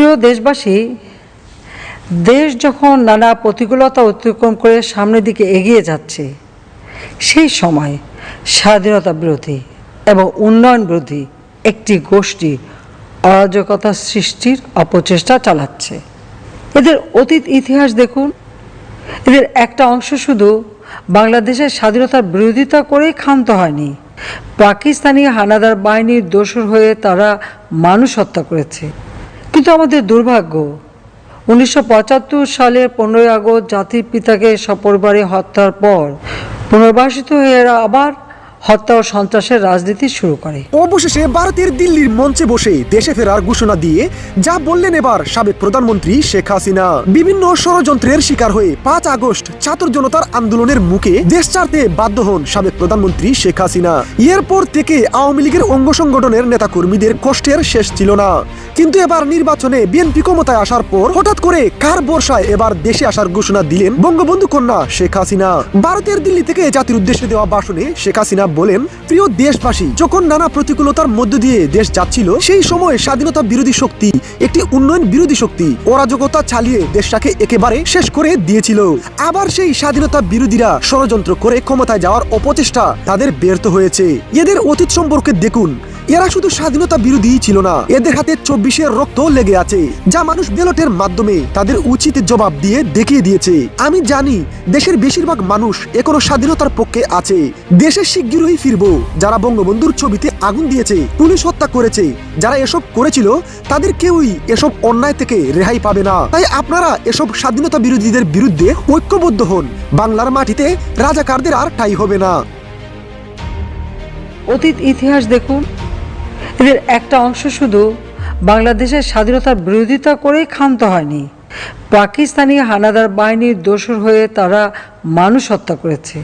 প্রিয় দেশবাসী, দেশ যখন নানা প্রতিকূলতা অতিক্রম করে সামনের দিকে এগিয়ে যাচ্ছে, সেই সময় স্বাধীনতা বিরোধী এবং উন্নয়ন বিরোধী একটি গোষ্ঠী অরাজকতা সৃষ্টির অপচেষ্টা চালাচ্ছে। এদের অতীত ইতিহাস দেখুন। এদের একটা অংশ শুধু বাংলাদেশের স্বাধীনতার বিরোধিতা করেই ক্ষান্ত হয়নি, পাকিস্তানি হানাদার বাহিনীর দোসর হয়ে তারা মানুষ হত্যা করেছে। কিন্তু আমাদের দুর্ভাগ্য, 1975 সালের 15ই আগস্ট জাতির পিতাকে সপরিবারে হত্যার পর পুনর্বাসিত হয়ে এরা আবার হত্যা ও সন্ত্রাসের রাজনীতি শুরু করে। অবশেষে ভারতের দিল্লির মঞ্চে বসে দেশে ফেরার ঘোষণা দিয়ে যা বললেন এবার সাবেক প্রধানমন্ত্রী শেখ হাসিনা। বিভিন্ন ষড়যন্ত্রের শিকার হয়ে 5 আগস্ট ছাত্র জনতার আন্দোলনের মুখে দেশ ছাড়তে বাধ্য হন সাবেক প্রধানমন্ত্রী শেখ হাসিনা। এরপর থেকে আওয়ামী লীগের অঙ্গ সংগঠনের নেতাকর্মীদের কষ্টের শেষ ছিল না। কিন্তু এবার নির্বাচনে বিএনপি ক্ষমতায় আসার পর হঠাৎ করে কার বর্ষায় এবার দেশে আসার ঘোষণা দিলেন বঙ্গবন্ধু কন্যা শেখ হাসিনা। ভারতের দিল্লি থেকে জাতির উদ্দেশ্যে দেওয়া ভাষণে শেখ হাসিনা বলেন, প্রিয় দেশবাসী, যখন নানা প্রতিকূলতার মধ্য দিয়ে দেশ যাচ্ছিল, সেই সময় স্বাধীনতা বিরোধী শক্তি একটি উন্নয়ন বিরোধী শক্তি অরাজকতা চালিয়ে দেশটাকে একেবারে শেষ করে দিয়েছিল। আবার সেই স্বাধীনতা বিরোধীরা ষড়যন্ত্র করে ক্ষমতায় যাওয়ার অপচেষ্টা তাদের ব্যর্থ হয়েছে। এদের অতীত সম্পর্কে দেখুন। এরা শুধু স্বাধীনতা বিরোধী ছিল না, এদের হাতে 24-এর রক্ত লেগে আছে, যা মানুষ ব্যালটের মাধ্যমে তাদের উচিত জবাব দিয়ে দেখিয়ে দিয়েছে। আমি জানি দেশের বেশিরভাগ মানুষ এখনো স্বাধীনতার পক্ষে আছে। দেশে শিগগিরই ফিরবো। যারা বঙ্গবন্ধুর ছবিতে আগুন দিয়েছে, পুলিশ হত্যা করেছে, যারা এসব করেছিল, তাদের কেউই এসব অন্যায় থেকে রেহাই পাবে না। তাই আপনারা এসব স্বাধীনতা বিরোধীদের বিরুদ্ধে ঐক্যবদ্ধ হন। বাংলার মাটিতে রাজাকারদের আর ঠাঁই হবে না। অতীত ইতিহাস দেখুন। এদের একটা অংশ শুধু বাংলাদেশের স্বাধীনতার বিরোধিতা করেই ক্ষান্ত হয়নি, পাকিস্তানি হানাদার বাহিনীর দোসর হয়ে তারা মানুষ হত্যা করেছে।